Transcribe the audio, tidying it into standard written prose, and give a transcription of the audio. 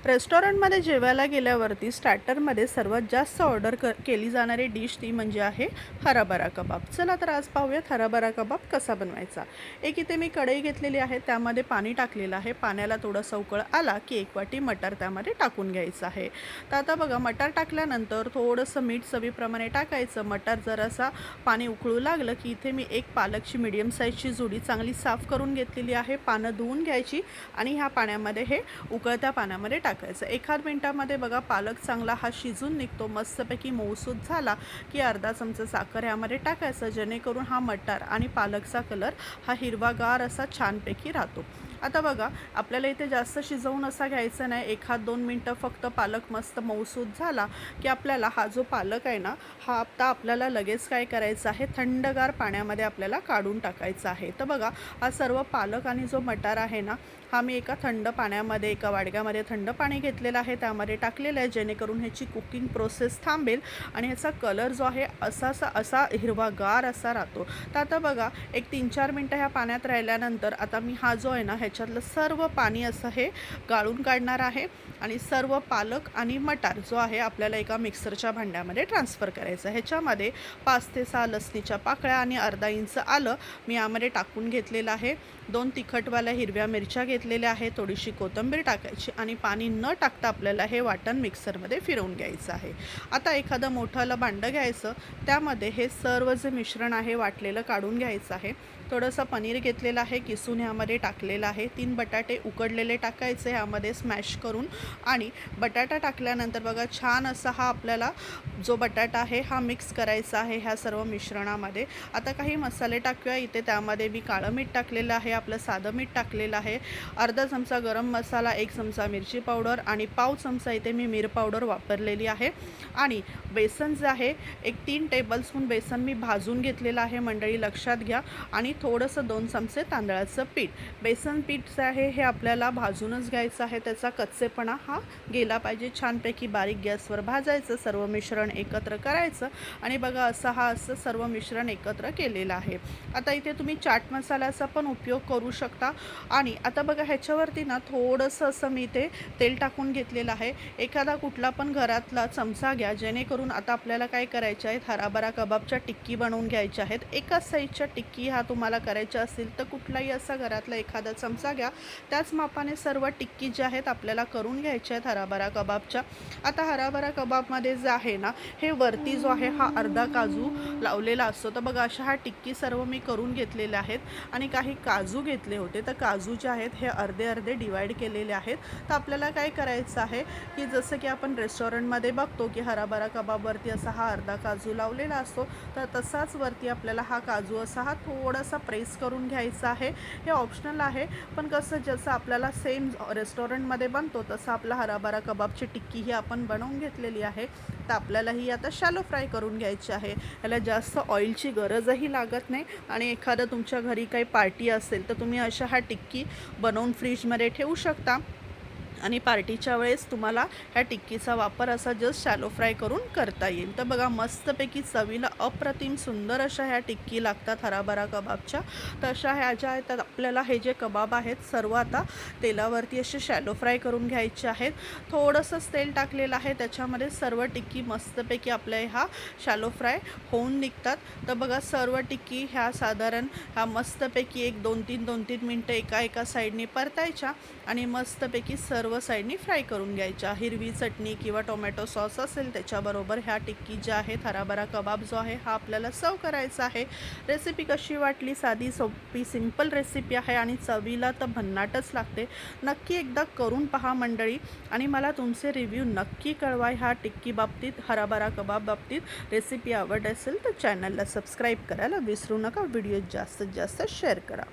रेस्टॉरंटमध्ये जेवायला गेल्यावरती स्टार्टरमध्ये सर्वात जास्त ऑर्डर केली जाणारी डिश ती म्हणजे आहे हराबरा कबाब. चला तर आज पाहूयात हराबरा कबाब कसा बनवायचा. एक इथे मी कढई घेतलेली आहे, त्यामध्ये पाणी टाकलेलं आहे. पाण्याला थोडासा उकळ आला की 1 वाटी मटार त्यामध्ये टाकून घ्यायचं आहे. तर आता बघा, मटार टाकल्यानंतर थोडंसं मीठ चवीप्रमाणे टाकायचं. मटार जरासा पाणी उकळू लागलं की इथे मी एक पालकची मीडियम साईजची जुडी चांगली साफ करून घेतलेली आहे. पानं धुवून घ्यायची आणि ह्या पाण्यामध्ये हे उकळत्या पाण्यामध्ये टाकायचं. 1 मिनिटामध्ये बघा पालक चांगला हा शिजून निघतो. मस्तपैकी मऊसूद झाला की अर्धा चमचा साखर यामध्ये टाकायचं, जेणेकरून हा मटार आणि पालकचा कलर हा हिरवागार असा छानपैकी राहतो. आता बघा, आपल्याला इथे जास्त शिजवून असा घ्यायचा नाही. 1-2 मिनटं फक्त पालक मस्त मऊसूद झाला की आपल्याला हा जो पालक आहे ना, हा आता आपल्याला लगेच काय करायचं आहे, थंडगार पाण्यामध्ये आपल्याला काढून टाकायचा आहे. तर बघा, हा सर्व पालक आणि जो मटार आहे ना, हा मी एका थंड पाण्यामध्ये, एका वाडग्यामध्ये थंड पाणी घेतलेलं आहे, त्यामध्ये टाकलेलं आहे, जेणेकरून ह्याची कुकिंग प्रोसेस थांबेल आणि ह्याचा कलर जो आहे असा हिरवागार असा राहतो. तर आता बघा, एक 3-4 मिनटं ह्या पाण्यात राहिल्यानंतर आता मी हा जो आहे ना, ह्याच्यातलं सर्व पाणी असं हे गाळून काढणार आहे आणि सर्व पालक आणि मटार जो आहे आपल्याला एका मिक्सरच्या भांड्यामध्ये ट्रान्सफर करायचं. ह्याच्यामध्ये 5 ते 6 लसणीच्या पाकळ्या आणि अर्धा इंच आलं मी यामध्ये टाकून घेतलेलं आहे. 2 तिखटवाल्या हिरव्या मिरच्या घेतलेल्या आहे. थोडीशी कोथिंबीर टाकायची आणि पाणी न टाकता आपल्याला हे वाटण मिक्सरमध्ये फिरवून घ्यायचं आहे. आता एखादं मोठं भांडं घ्यायचं, त्यामध्ये हे सर्व जे मिश्रण आहे वाटलेलं काढून घ्यायचं आहे. थोडंसं पनीर घेतलेलं आहे, किसून ह्यामध्ये टाकलेलं आहे. 3 बटाटे उकडलेले टाकायचे ह्यामध्ये स्मॅश करून आणि बटाटा टाकल्यानंतर बघा, छान असा हा आपल्याला जो बटाटा आहे हा मिक्स करायचा आहे ह्या सर्व मिश्रणामध्ये. आता काही मसाले टाकूया. इथे त्यामध्ये मी काळं मीठ टाकलेलं आहे, आपलं साधं मीठ टाकलेलं आहे, अर्धा चमचा गरम मसाला, 1 चमचा मिरची पावडर आणि पाव चमचा इथे मी मिर पावडर वापरलेली आहे. आणि बेसन जे आहे, एक 3 टेबलस्पून बेसन मी भाजून घेतलेलं आहे मंडळी, लक्षात घ्या. आणि थोडंसं 2 चमचे तांदळाचं पीठ. बेसन पीठ जे आहे हे आपल्याला भाजूनच घ्यायचं आहे, त्याचा कच्चेपणा हा गेला पाहिजे. छानपैकी बारीक गॅसवर भाजायचं, सर्व मिश्रण एकत्र करायचं आणि बघा असं सर्व मिश्रण एकत्र केलेलं आहे. आता इथे तुम्ही चाट मसाल्याचा पण उपयोग करू शकता. आणि आता बघा, ह्याच्यावरती ना थोडंसं असं मी इथे तेल टाकून घेतलेलं आहे. एखादा कुठला पण घरातला चमचा घ्या, जेणेकरून आता आपल्याला काय करायचे आहेत, हराबरा कबाबच्या टिक्की बनवून घ्यायच्या आहेत. एकाच साईजच्या टिक्की ह्या तुम्हाला करायच्या असतील तर कुठलाही असा घरातला एखादा चमचा घ्या. त्याच मापाने सर्व टिक्की ज्या आहेत आपल्याला करून घ्यायच्या आहेत हराबरा कबाबच्या. आता हराबरा कबाबमध्ये जे आहे ना, हे वरती जो आहे हा अर्धा काजू लावलेला असतो. तर बघा, अशा हा टिक्की सर्व मी करून घेतलेल्या आहेत आणि काही काजू घेतले होते. तर काजू जे आहेत हे अर्धे डिवाईड केलेले आहेत. तर आपल्याला काय करायचं आहे की जसं की आपण रेस्टॉरंटमध्ये बघतो की हराबरा कबाबवरती असा हा अर्धा काजू लावलेला असतो, तर तसाच वरती आपल्याला हा काजू असा हा थोडासा प्रेस करून घ्यायचा आहे. हे ऑप्शनल आहे, पण कसं जसं आपल्याला सेम रेस्टॉरंटमध्ये बनतो तसं आपला हराबरा कबाबची टिक्की ही आपण बनवून घेतलेली आहे. तर आपल्याला ही आता शॅलो फ्राय करून घ्यायची आहे. याला जास्त ऑइलची गरजही लागत नाही आणि एखादं तुमच्या घरी काही पार्टी असेल तर तुम्ही अशा हा टिक्की बनवून फ्रीजमध्ये ठेवू शकता आणि पार्टीच्या वेळेस तुम्हाला ह्या टिक्कीचा वापर असा जस्ट शॅलो फ्राय करून करता येईल. तर बघा, मस्तपैकी चवीला अप्रतिम सुंदर अशा ह्या टिक्की लागतात हराबरा कबाबच्या. तर अशा ह्या ज्या आहेत आपल्याला हे जे कबाब आहेत सर्व आता तेलावरती असे शॅलो फ्राय करून घ्यायचे आहेत. थोडंसंच तेल टाकलेलं आहे, त्याच्यामध्ये सर्व टिक्की मस्तपैकी आपल्या ह्या शॅलो फ्राय होऊन निघतात. तर बघा, सर्व टिक्की ह्या साधारण ह्या मस्तपैकी 2-3 मिनटं एका साईडने परतायच्या आणि मस्तपैकी सर्व साईडनी फ्राय करून घ्यायच्या. हिरवी चटणी किंवा टोमॅटो सॉस असेल त्याच्याबरोबर ह्या टिक्की ज्या आहेत हराबरा कबाब जो आहे हा आपल्याला सर्व करायचा आहे. रेसिपी कशी वाटली? साधी सोपी सिंपल रेसिपी आहे आणि चवीला तर भन्नाटच लागते. नक्की एकदा करून पहा मंडळी आणि मला तुमचे रिव्ह्यू नक्की कळवा ह्या टिक्की बाबतीत, हराबरा कबाब बाबतीत. रेसिपी आवडत असेल तर चॅनलला सबस्क्राईब करायला विसरू नका. व्हिडिओ जास्तीत जास्त शेअर करा.